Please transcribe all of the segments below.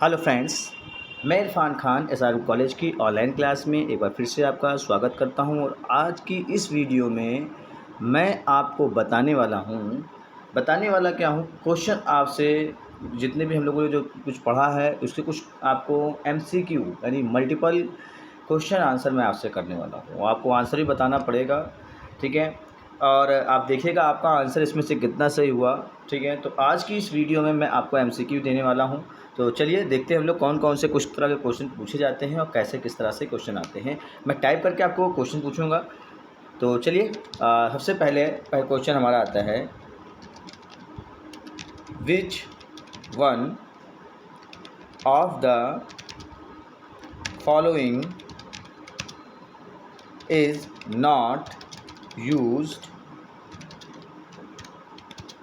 Hello friends, मैं Irfan Khan SR college की online class में एक बार फिर से आपका स्वागत करता हूं। और आज की इस वीडियो में मैं आपको बताने वाला क्या हूं, क्वेश्चन आपसे जितने भी हम लोगों ने जो कुछ पढ़ा है उसके कुछ आपको एमसीक्यू यानी मल्टीपल क्वेश्चन आंसर मैं आपसे करने वाला हूँ। आपको आंसर भी बताना पड़ेगा, ठीक है। और आप देखिएगा आपका आंसर इसमें से कितना सही हुआ, ठीक है। तो आज की इस वीडियो में मैं आपको एमसीक्यू देने वाला हूँ। तो चलिए देखते हैं हम लोग कौन कौन से कुछ तरह के क्वेश्चन पूछे जाते हैं और कैसे किस तरह से क्वेश्चन आते हैं। मैं टाइप करके आपको क्वेश्चन पूछूंगा। तो चलिए सबसे पहले क्वेश्चन हमारा आता है, which one of the following is not used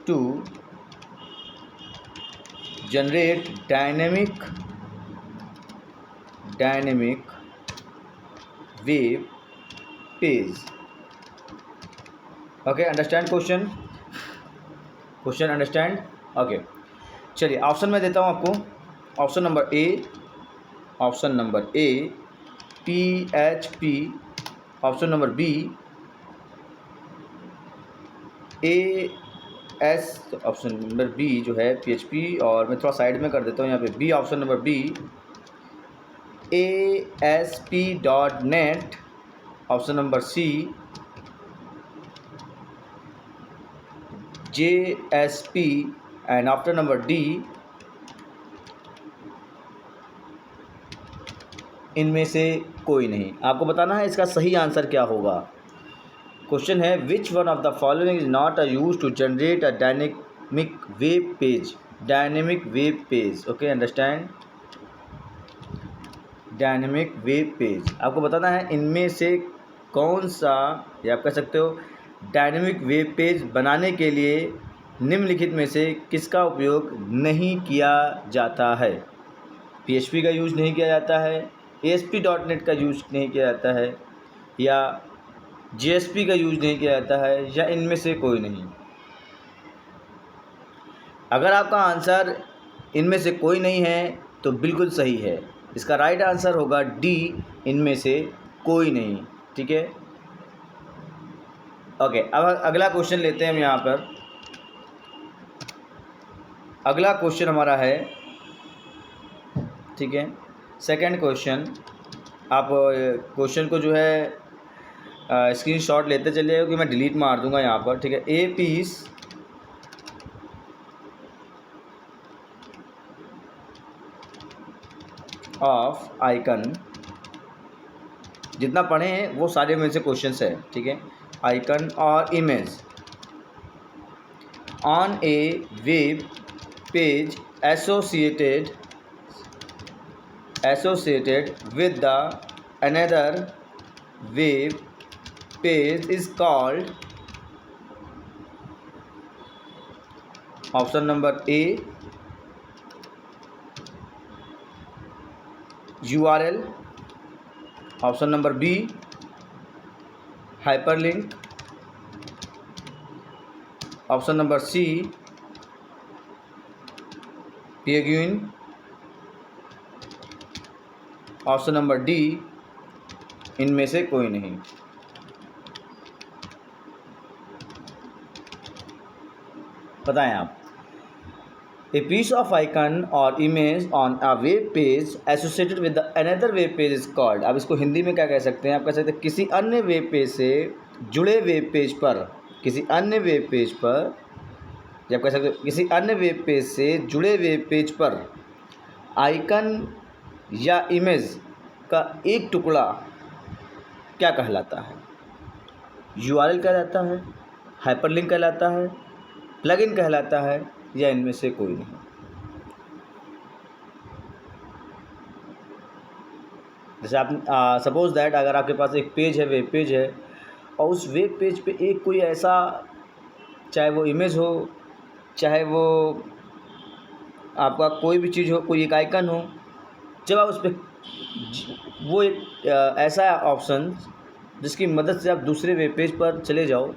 to generate dynamic web page. Okay, understand question understand? Okay, चलिए ऑप्शन मैं देता हूँ आपको। Option number A PHP, option number B option number B जो है PHP, और मैं थोड़ा साइड में कर देता हूँ यहाँ पे B. Option number B ASP.NET, option number C JSP, and option number D इनमें से कोई नहीं। आपको बताना है इसका सही आंसर क्या होगा। क्वेश्चन है, which one of the following is not use to generate a dynamic web page. Okay, understand, dynamic web page. आपको बताना है इनमें से कौन सा, या आप कह सकते हो डायनेमिक वेब पेज बनाने के लिए निम्नलिखित में से किसका उपयोग नहीं किया जाता है। PHP का यूज़ नहीं किया जाता है, ASP.NET का यूज़ नहीं किया जाता है, या JSP का यूज़ नहीं किया जाता है, या इनमें से कोई नहीं। अगर आपका आंसर इनमें से कोई नहीं है तो बिल्कुल सही है। इसका राइट आंसर होगा डी, इनमें से कोई नहीं, ठीक है। ओके, अब अगला क्वेश्चन लेते हैं हम यहाँ पर। अगला क्वेश्चन हमारा है, ठीक है, सेकंड क्वेश्चन। आप क्वेश्चन को जो है स्क्रीनशॉट लेते चलिए, क्योंकि मैं डिलीट मार दूंगा यहाँ पर, ठीक है। ए पीस ऑफ आइकन, जितना पढ़े हैं वो सारे में से क्वेश्चंस है, ठीक है। आइकन और image on A web page associated with the another web page is called, option number A URL, option number B hyperlink, option number C plugin, option number D इनमें से कोई नहीं। बताएं आप। ए पीस ऑफ आइकन और image on a web page associated with another web page is called. अब इसको हिंदी में क्या कह सकते हैं? आप कह सकते हैं किसी अन्य वेब पेज से जुड़े वेब पेज पर, किसी अन्य वेब पेज पर, जब कह सकते हो किसी अन्य वेब पेज से जुड़े वेब पेज पर आइकन या इमेज का एक टुकड़ा क्या कहलाता है? URL कहलाता है, हाइपरलिंक कहलाता है, प्लगइन कहलाता है, या इनमें से कोई नहीं। जैसे आप सपोज दैट अगर आपके पास एक पेज है, वेब पेज है, और उस वेब पेज पे एक कोई ऐसा, चाहे वो इमेज हो, चाहे वो आपका कोई भी चीज़ हो, कोई एक आइकन हो, जब आप उस पर वो एक ऐसा ऑप्शन जिसकी मदद से आप दूसरे वेब पेज पर चले जाओ,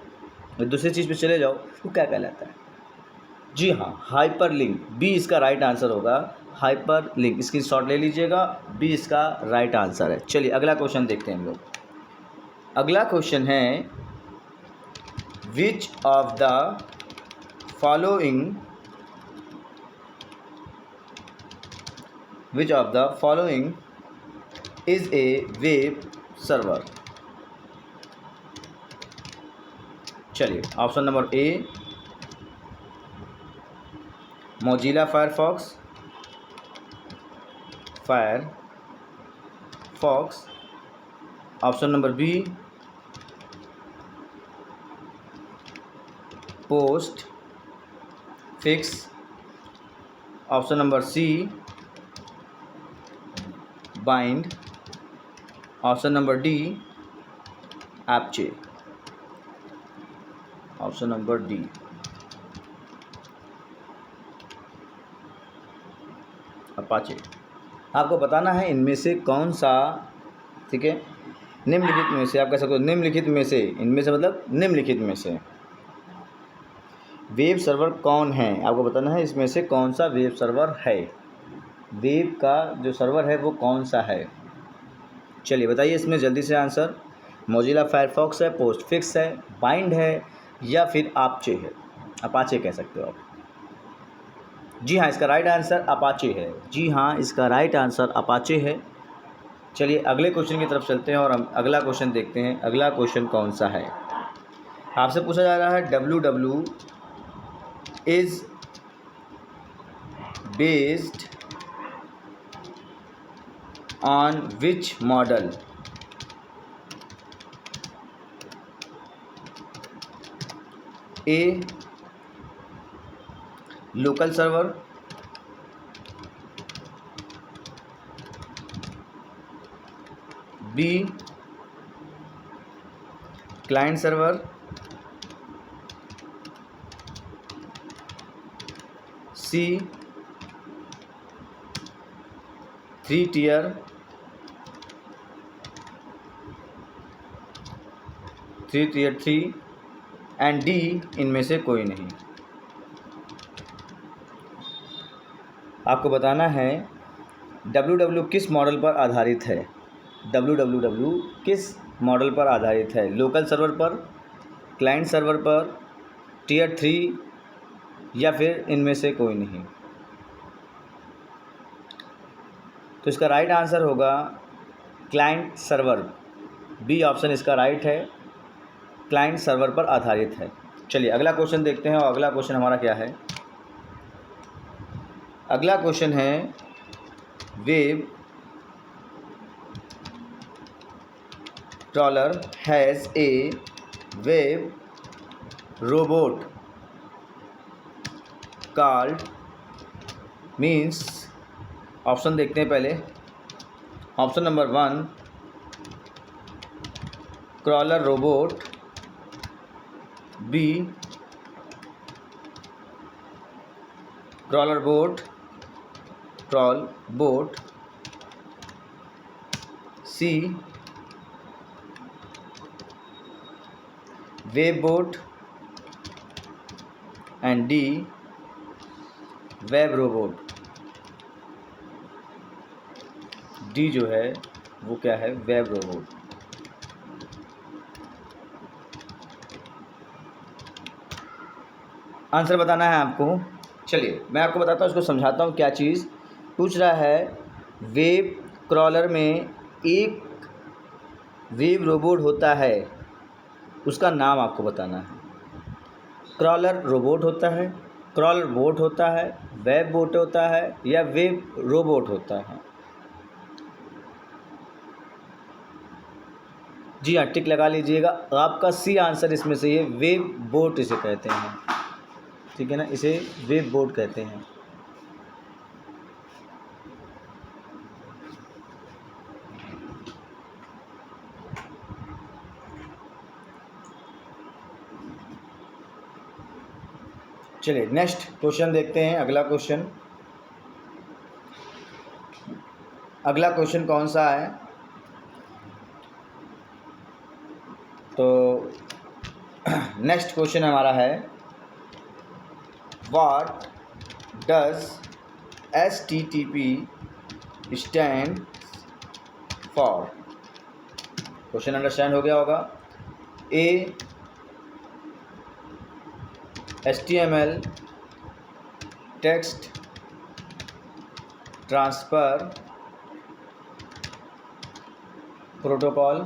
दूसरी चीज़ पे चले जाओ, वो क्या कहलाता है? जी हाँ, हाइपर लिंक, बी इसका राइट आंसर होगा। हाइपर लिंक, इसकी शॉर्ट ले लीजिएगा, बी इसका राइट आंसर है। चलिए अगला क्वेश्चन देखते हैं हम लोग। अगला क्वेश्चन है, which of the following is a web server. चलिए option number A Mozilla Firefox, option number B Postfix, option number C bind, option number D Apache, option number D Apache. आपको बताना है इनमें से कौन सा, ठीक है, निम्नलिखित में से, आप कह सकते हो निम्नलिखित में से, इनमें से मतलब निम्नलिखित में से वेब सर्वर कौन है। आपको बताना है इसमें से कौन सा वेब सर्वर है, वेब का जो सर्वर है वो कौन सा है। चलिए बताइए इसमें जल्दी से आंसर। मोजिला फायरफॉक्स है, पोस्टफिक्स है, बाइंड है, या फिर अपाचे है। अपाचे कह सकते हो आप। जी हाँ, इसका राइट आंसर अपाचे है। जी हाँ, इसका राइट आंसर अपाचे है। चलिए अगले क्वेश्चन की तरफ चलते हैं और हम अगला क्वेश्चन देखते हैं। अगला क्वेश्चन कौन सा है, आपसे पूछा जा रहा है www is based on which model. A local server, B client server, C 3 tier, 3 and D इनमें से कोई नहीं। आपको बताना है www किस मॉडल पर आधारित है। www किस मॉडल पर आधारित है, लोकल सर्वर पर, क्लाइंट सर्वर पर, टियर 3, या फिर इनमें से कोई नहीं। तो इसका राइट आंसर होगा क्लाइंट सर्वर, बी ऑप्शन इसका राइट है, क्लाइंट सर्वर पर आधारित है। चलिए अगला क्वेश्चन देखते हैं और अगला क्वेश्चन हमारा क्या है। अगला क्वेश्चन है, web crawler has a web robot called means. Option देखते हैं पहले। Option number 1 crawler robot, B crawl bot, C web bot, and D web robot. D जो है वो क्या है, वेब रोबोट। आंसर बताना है आपको। चलिए मैं आपको बताता हूँ, इसको समझाता हूँ क्या चीज़ पूछ रहा है। वेब क्रॉलर में एक वेब रोबोट होता है, उसका नाम आपको बताना है। क्रॉलर रोबोट होता है, क्रॉलर बोट होता है, वेब बोट होता है, या वेब रोबोट होता है। जी हाँ, टिक लगा लीजिएगा। आपका सी आंसर इसमें से ये वेब बोट इसे कहते हैं, ठीक है ना, इसे वेब बोट कहते हैं। चलिए नेक्स्ट क्वेश्चन देखते हैं। अगला क्वेश्चन कौन सा है, तो नेक्स्ट क्वेश्चन हमारा है, What does HTTP stand for? Question understand हो गया होगा। A HTML text transfer protocol,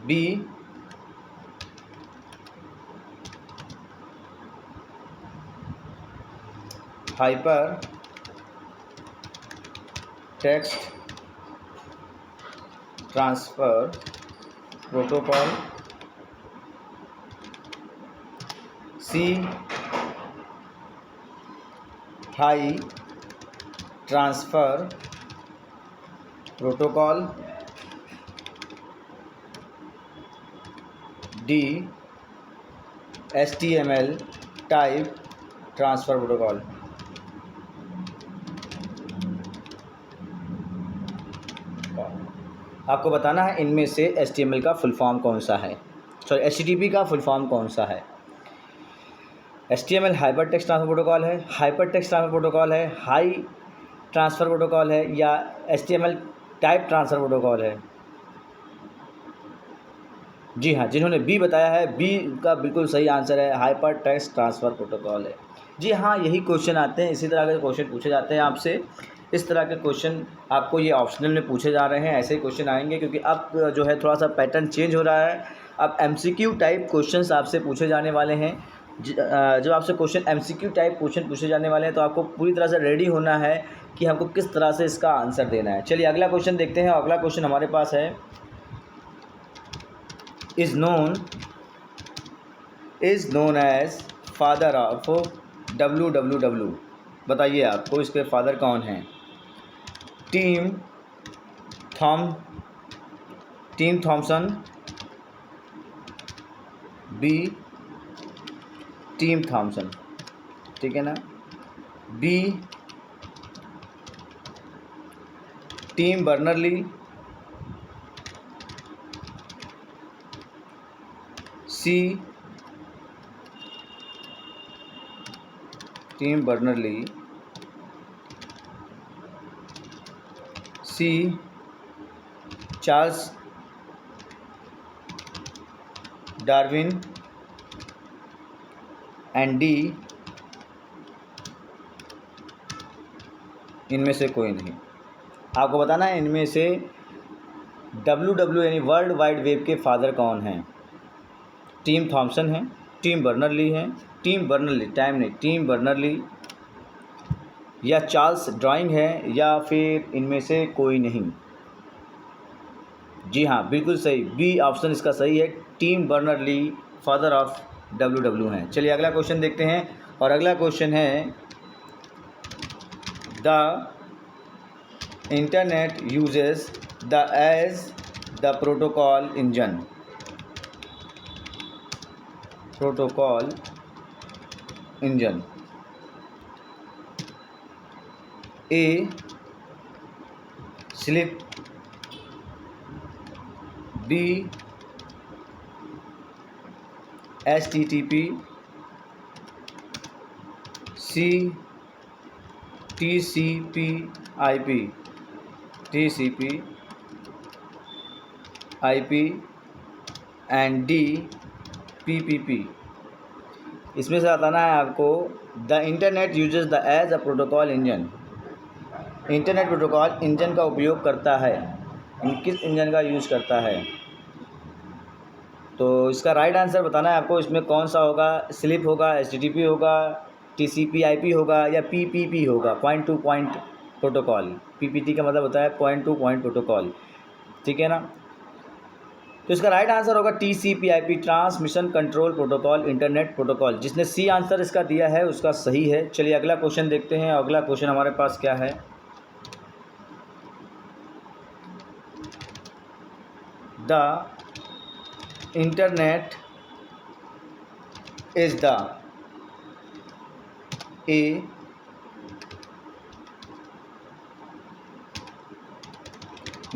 B hyper text transfer protocol, C high transfer protocol, D HTML type transfer protocol. आपको बताना है इनमें से HTML का फुल फॉर्म कौन सा है, सॉरी HTTP का फुल फॉर्म कौन सा है। HTML hyper text transfer protocol है, हाइपर टेक्स्ट ट्रांसफ़र प्रोटोकॉल है, हाई ट्रांसफ़र प्रोटोकॉल है, या HTML टाइप ट्रांसफ़र प्रोटोकॉल है। जी हाँ, जिन्होंने बी बताया है, बी का बिल्कुल सही आंसर है, हाइपर टेक्स्ट ट्रांसफ़र प्रोटोकॉल है। जी हाँ, यही क्वेश्चन आते हैं, इसी तरह के क्वेश्चन पूछे जाते हैं आपसे। इस तरह के क्वेश्चन आपको ये ऑप्शनल में पूछे जा रहे हैं, ऐसे ही क्वेश्चन आएंगे, क्योंकि अब जो है थोड़ा सा पैटर्न चेंज हो रहा है। अब MCQ टाइप क्वेश्चंस आपसे पूछे जाने वाले हैं। जब आपसे क्वेश्चन MCQ टाइप क्वेश्चन पूछे जाने वाले हैं तो आपको पूरी तरह से रेडी होना है कि हमको किस तरह से इसका आंसर देना है। चलिए अगला क्वेश्चन देखते हैं। अगला क्वेश्चन हमारे पास है, is known as father of WWW। बताइए आपको इसके फादर कौन हैं। Tim Thomson, B Tim Thomson, ठीक है ना, B Tim Berners Lee, C Tim Berners Lee, C Charles Darwin, and D इनमें से कोई नहीं। आपको बताना है इनमें से WW यानी वर्ल्ड वाइड वेब के फादर कौन हैं। टीम थॉमसन है, टीम बर्नर्ली है, टीम बर्नर्ली, या चार्ल्स ड्राइंग है, या फिर इनमें से कोई नहीं। जी हाँ, बिल्कुल सही, बी ऑप्शन इसका सही है, टीम बर्नर्ली फादर ऑफ WW हैं। चलिए अगला क्वेश्चन देखते हैं, और अगला क्वेश्चन है, the internet uses the as the protocol engine. A SLIP, B HTTP, C TCP/IP, and D PPP। इसमें से बताना है आपको, the internet uses the as a protocol engine. Internet protocol engine का उपयोग करता है, किस इंजन का यूज़ करता है। तो इसका राइट आंसर बताना है आपको, इसमें कौन सा होगा। स्लिप होगा, HTTP होगा, TCP/IP होगा, या PPP होगा, point two point protocol. PPT का मतलब होता है पॉइंट टू पॉइंट प्रोटोकॉल, ठीक है ना। तो इसका राइट आंसर होगा TCP/IP, transmission control protocol, internet protocol. जिसने सी आंसर इसका दिया है उसका सही है। चलिए अगला क्वेश्चन देखते हैं। अगला क्वेश्चन हमारे पास क्या है, the internet is the A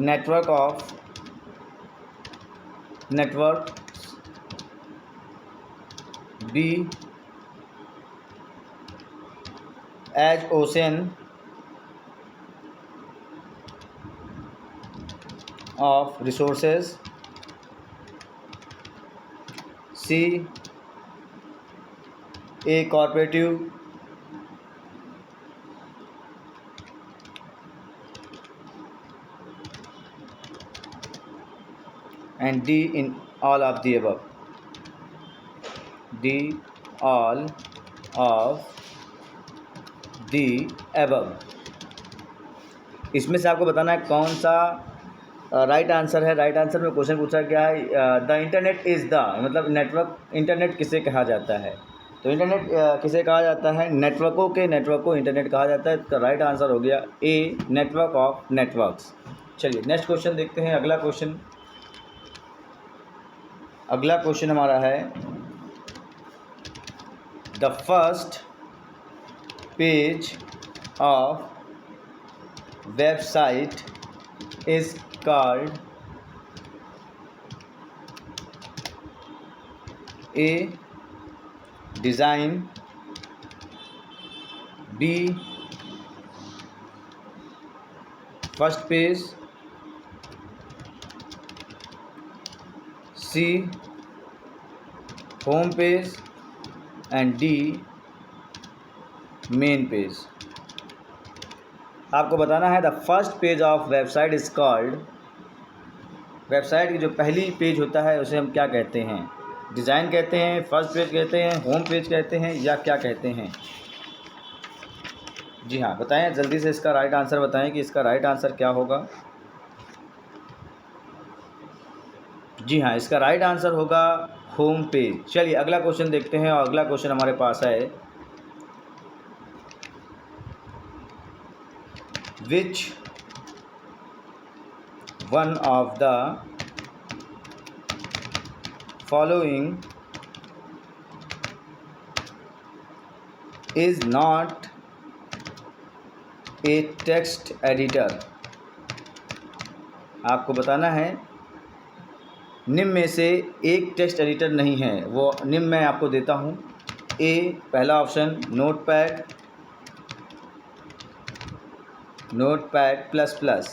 networks B as ocean of resources, C a cooperative, and D in all of the above. D all of the above. इसमें से आपको बताना है कौन सा राइट आंसर है। राइट आंसर में क्वेश्चन पूछा गया है द इंटरनेट इज़ द, मतलब नेटवर्क, इंटरनेट किसे कहा जाता है। तो इंटरनेट किसे कहा जाता है, नेटवर्क को इंटरनेट कहा जाता है। इसका राइट आंसर हो गया ए, नेटवर्क ऑफ नेटवर्क्स। चलिए नेक्स्ट क्वेश्चन देखते हैं। अगला क्वेश्चन हमारा है the first page of website is called A design, B first page, C home page, and D main page। आपको बताना है the first page of website is called, website की जो पहली पेज होता है उसे हम क्या कहते हैं, डिज़ाइन कहते हैं, फर्स्ट पेज कहते हैं, होम पेज कहते हैं, या क्या कहते हैं। जी हाँ, बताएं जल्दी से, इसका राइट आंसर बताएं कि इसका राइट आंसर क्या होगा। जी हाँ, इसका राइट आंसर होगा होम पेज। चलिए अगला क्वेश्चन देखते हैं, और अगला क्वेश्चन हमारे पास है Which one of the following is not a text editor? आपको बताना है निम्न में से एक टेक्स्ट एडिटर नहीं है। वो निम्न मैं आपको देता हूँ। ए पहला option Notepad plus plus,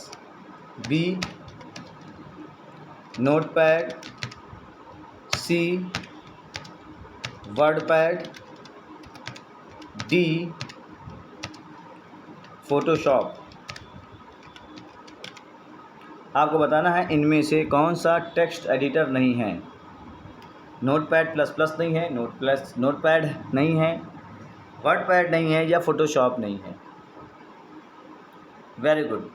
B Notepad, C WordPad, D Photoshop. आपको बताना है इनमें से कौन सा टेक्स्ट एडिटर नहीं है। नोटपैड प्लस प्लस नहीं है, नोटपैड नहीं है, वर्डपैड नहीं है, या फोटोशॉप नहीं है। वेरी गुड,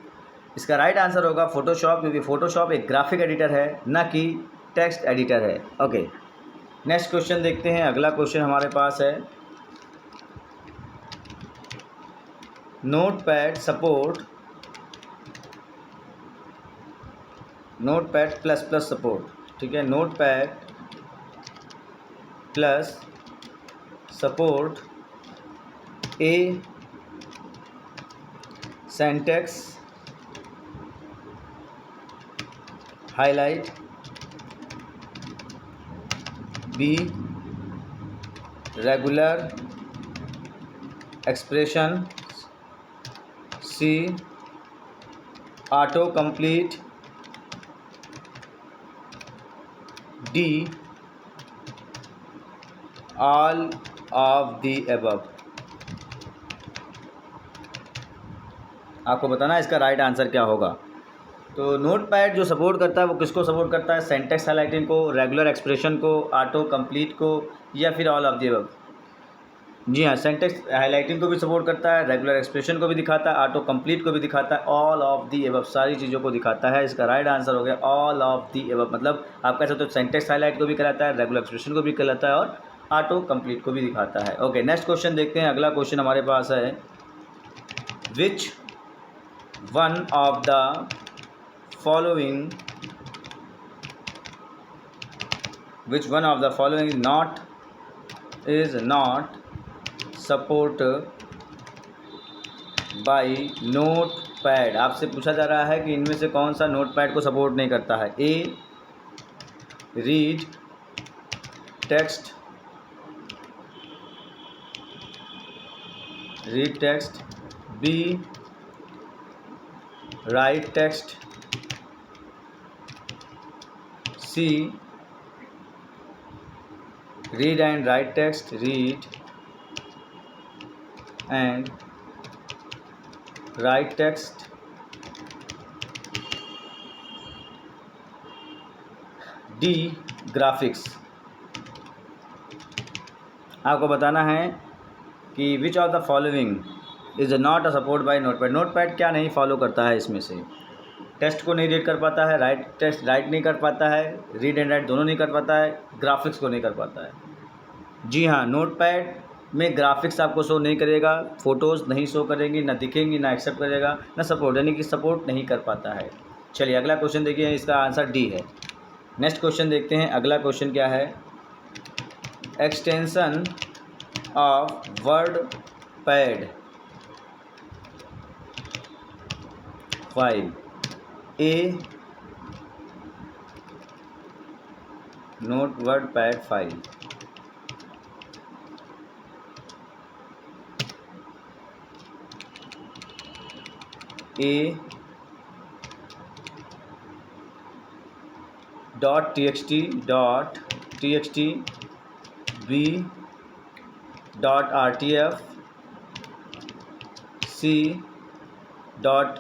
इसका राइट आंसर होगा फोटोशॉप, क्योंकि फोटोशॉप एक ग्राफिक एडिटर है, ना कि टेक्स्ट एडिटर है। ओके नेक्स्ट क्वेश्चन देखते हैं। अगला क्वेश्चन हमारे पास है नोटपैड प्लस प्लस सपोर्ट। ठीक है, Notepad plus support A syntax highlight, B regular expression, C auto complete, D all of the above. आपको बताना है इसका राइट आंसर क्या होगा। तो नोटपैड जो सपोर्ट करता है वो किसको सपोर्ट करता है, सिंटैक्स हाइलाइटिंग को, रेगुलर एक्सप्रेशन को, ऑटो कंप्लीट को, या फिर ऑल ऑफ द अबव। जी हाँ, सिंटैक्स हाइलाइटिंग को भी सपोर्ट करता है, रेगुलर एक्सप्रेशन को भी दिखाता है, ऑटो कंप्लीट को भी दिखाता है, ऑल ऑफ द अबव सारी चीज़ों को दिखाता है। इसका राइट आंसर हो गया ऑल ऑफ द अबव। मतलब आप कह सकते हो सिंटैक्स हाइलाइट को भी कहलाता है, रेगुलर एक्सप्रेशन को भी कहलाता है, और ऑटो कंप्लीट को भी दिखाता है। ओके नेक्स्ट क्वेश्चन देखते हैं। अगला क्वेश्चन हमारे पास है विच one of the following is not supported by notepad। आपसे पूछा जा रहा है कि इनमें से कौन सा नोटपैड को सपोर्ट नहीं करता है। A read text, read text, B, write text, C, read and write text, read and write text, D, graphics. आपको बताना है कि विच of the following is not a support bye notepad. Notepad क्या नहीं फॉलो करता है इसमें से? टेक्स्ट को नहीं रीड कर पाता है, राइट नहीं कर पाता है, रीड एंड राइट दोनों नहीं कर पाता है, ग्राफिक्स को नहीं कर पाता है। जी हाँ, नोटपैड में ग्राफिक्स आपको शो नहीं करेगा, फ़ोटोज़ नहीं शो करेंगी, ना दिखेंगी, ना एक्सेप्ट करेगा, ना सपोर्ट, यानी कि सपोर्ट नहीं कर पाता है। चलिए अगला क्वेश्चन देखिए, इसका आंसर डी है। नेक्स्ट क्वेश्चन देखते हैं, अगला क्वेश्चन क्या है। Extension of word pad file, A note word pad file, A .txt, B .rtf, C .doc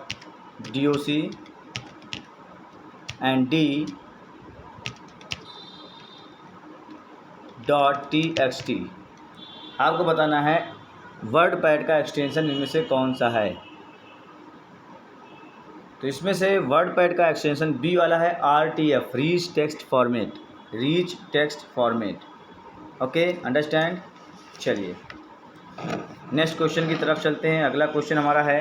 and D .txt। आपको बताना है वर्ड पैड का एक्सटेंशन इनमें से कौन सा है। तो इसमें से वर्ड पैड का एक्सटेंशन बी वाला है, RTF, reach text format, reach text format. Okay, understand. चलिए नेक्स्ट क्वेश्चन की तरफ चलते हैं। अगला क्वेश्चन हमारा है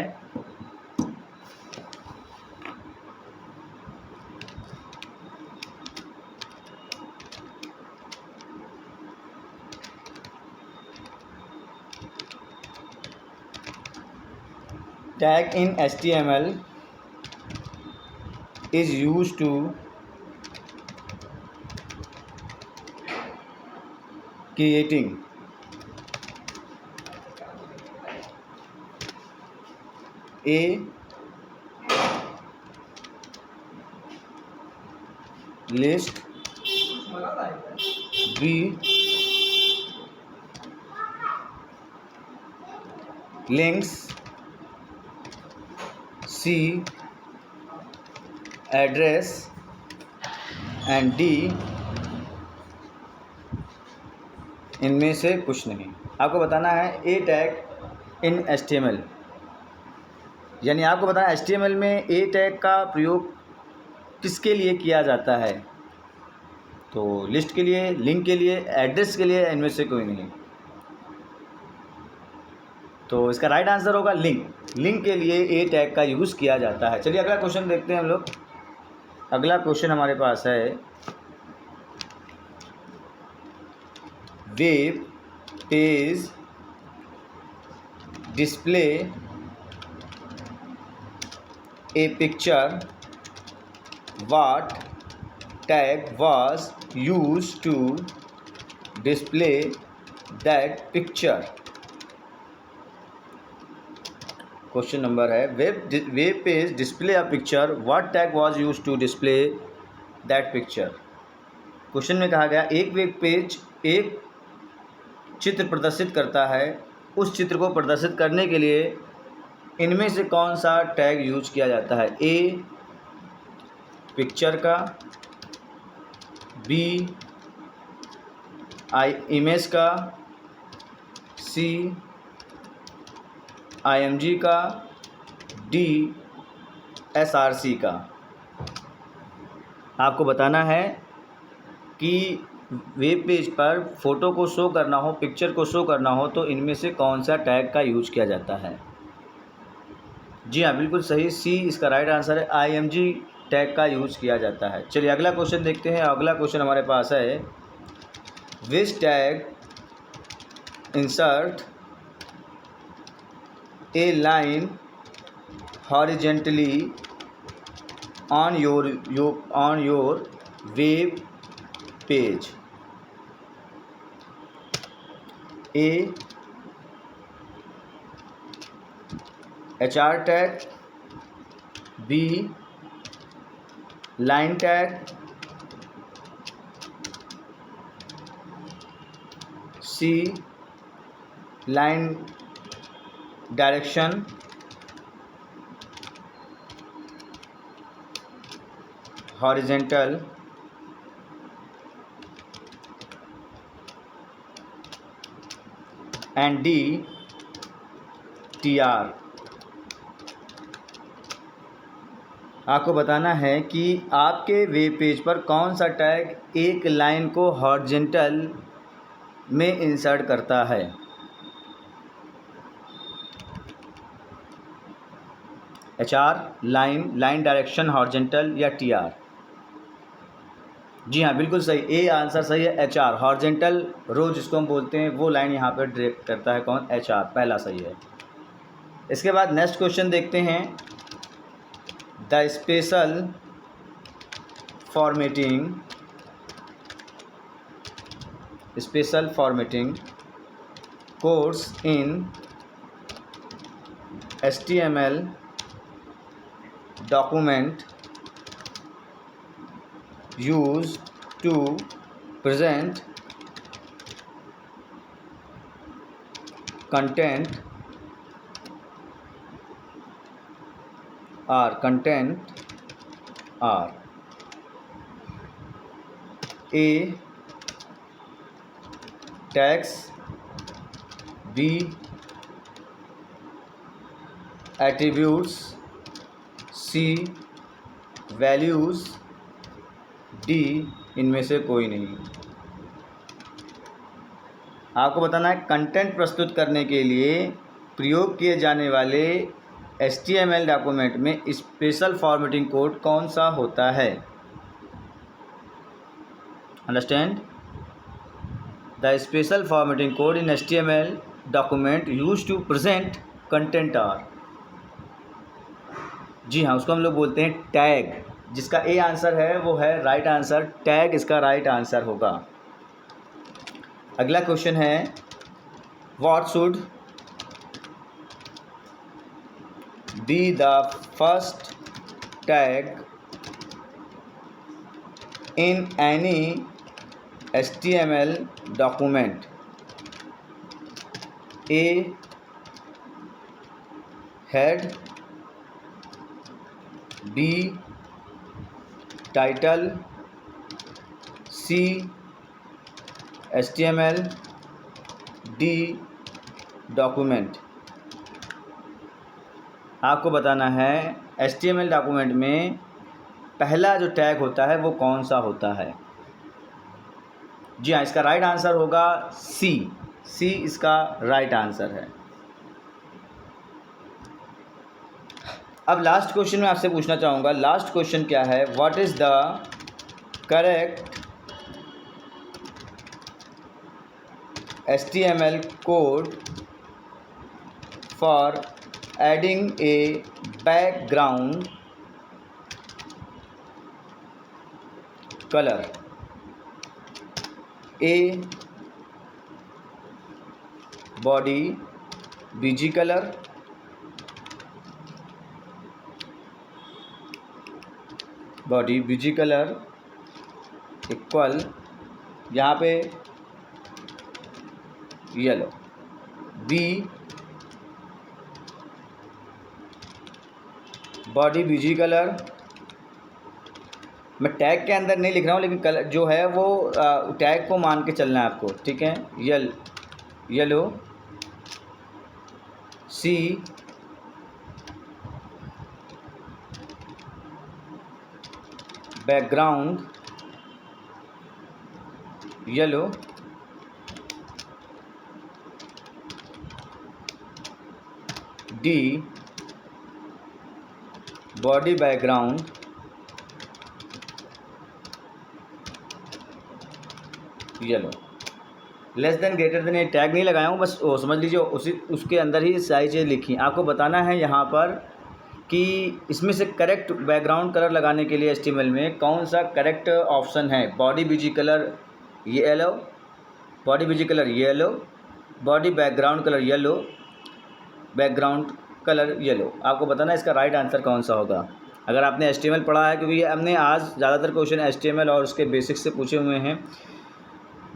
tag in HTML is used to creating a list, B links, C address and D इनमें से कुछ नहीं। आपको बताना है ए टैग इन HTML, यानी आपको बताना HTML में ए टैग का प्रयोग किसके लिए किया जाता है। तो लिस्ट के लिए, लिंक के लिए, एड्रेस के लिए, इनमें से कोई नहीं। तो इसका राइट आंसर होगा लिंक। लिंक के लिए ए टैग का यूज़ किया जाता है। चलिए अगला क्वेश्चन देखते हैं हम लोग। अगला क्वेश्चन हमारे पास है web page display a picture, what tag was used to display that picture. Question number है web page display a picture, what tag was used to display that picture. Question में कहा गया एक वेब पेज एक चित्र प्रदर्शित करता है, उस चित्र को प्रदर्शित करने के लिए इनमें से कौन सा टैग यूज किया जाता है। ए पिक्चर का, बी इमेज का, सी IMG का, डी SRC का। आपको बताना है कि वेब पेज पर फ़ोटो को शो करना हो, पिक्चर को शो करना हो, तो इनमें से कौन सा टैग का यूज किया जाता है। जी हाँ, बिल्कुल सही, सी इसका राइट आंसर है। IMG टैग का यूज किया जाता है। चलिए अगला क्वेश्चन देखते हैं। अगला क्वेश्चन हमारे पास है which tag insert a line horizontally on your web page। A HR टैग, B line tag, C line direction, horizontal, and D TR। आपको बताना है कि आपके वेब पेज पर कौन सा टैग एक लाइन को हॉरिजेंटल में इंसर्ट करता है। HR लाइन डायरेक्शन, हॉरिजेंटल या TR। जी हाँ, बिल्कुल सही, ए आंसर सही है, HR हॉरिजेंटल रो जिसको हम बोलते हैं वो लाइन यहाँ पर डायरेक्ट करता है कौन, HR, पहला सही है। इसके बाद नेक्स्ट क्वेश्चन देखते हैं। The special formatting codes in HTML document used to present content are A tags, B attributes, C values, D इनमें से कोई नहीं। आपको बताना है कंटेंट प्रस्तुत करने के लिए प्रयोग किए जाने वाले HTML डॉक्यूमेंट में स्पेशल फॉर्मेटिंग कोड कौन सा होता है। Understand, the special formatting code in HTML document use to present content are. जी हाँ, उसको हम लोग बोलते हैं टैग, जिसका ए आंसर है वो है राइट आंसर, टैग इसका राइट आंसर होगा। अगला क्वेश्चन है, what should be the first tag in any HTML document. A head, B title, C HTML, D document. आपको बताना है HTML डॉक्यूमेंट में पहला जो टैग होता है वो कौन सा होता है। जी हाँ, इसका राइट आंसर होगा C इसका राइट आंसर है। अब लास्ट क्वेश्चन में आपसे पूछना चाहूँगा, लास्ट क्वेश्चन क्या है, what is the correct HTML code for adding a background colour. A body BG colour, body BG colour equal यहाँ पे yellow, B body BG colour, मैं टैग के अंदर नहीं लिख रहा हूँ लेकिन कलर जो है वो टैग को मान के चलना है आपको, ठीक है। Yellow, C background yellow, D body background yellow. Less than greater than ये टैग नहीं लगाया हूँ, बस वो समझ लीजिए उसके अंदर ही सारी चीज़ लिखी। आपको बताना है यहाँ पर कि इसमें से करेक्ट बैकग्राउंड कलर लगाने के लिए HTML में कौन सा करेक्ट ऑप्शन है। Body BG colour yellow, body BG colour yellow, body background colour yellow, background colour yellow. आपको बताना है इसका राइट आंसर कौन सा होगा। अगर आपने HTML पढ़ा है, क्योंकि हमने आज ज़्यादातर क्वेश्चन HTML और उसके बेसिक्स से पूछे हुए हैं,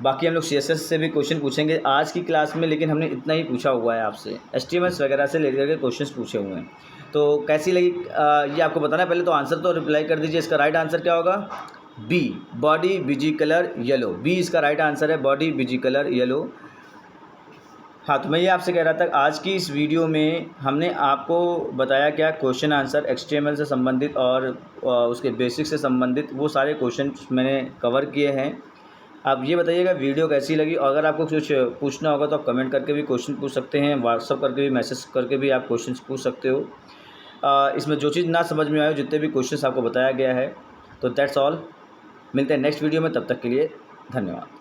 बाकी हम लोग CSS से भी क्वेश्चन पूछेंगे आज की क्लास में, लेकिन हमने इतना ही पूछा हुआ है आपसे, HTML वगैरह से लेकर के क्वेश्चन पूछे हुए हैं। तो कैसी लगी ये आपको बताना है। पहले तो आंसर तो रिप्लाई कर दीजिए। इसका राइट आंसर क्या होगा? B, body BG colour yellow. B इसका राइट आंसर है, बॉडी बीजी कलर येलो। हाँ, तो मैं ये आपसे कह रहा था, आज की इस वीडियो में हमने आपको बताया क्या, क्वेश्चन आंसर HTML से संबंधित और उसके बेसिक से संबंधित वो सारे क्वेश्चन मैंने कवर किए हैं। आप ये बताइएगा वीडियो कैसी लगी, और अगर आपको कुछ पूछना होगा तो आप कमेंट करके भी क्वेश्चन पूछ सकते हैं, व्हाट्सअप करके भी, मैसेज करके भी आप क्वेश्चन पूछ सकते हो। इसमें जो चीज़ ना समझ में आए, जितने भी क्वेश्चन आपको बताया गया है, तो दैट्स ऑल। मिलते हैं नेक्स्ट वीडियो में, तब तक के लिए धन्यवाद।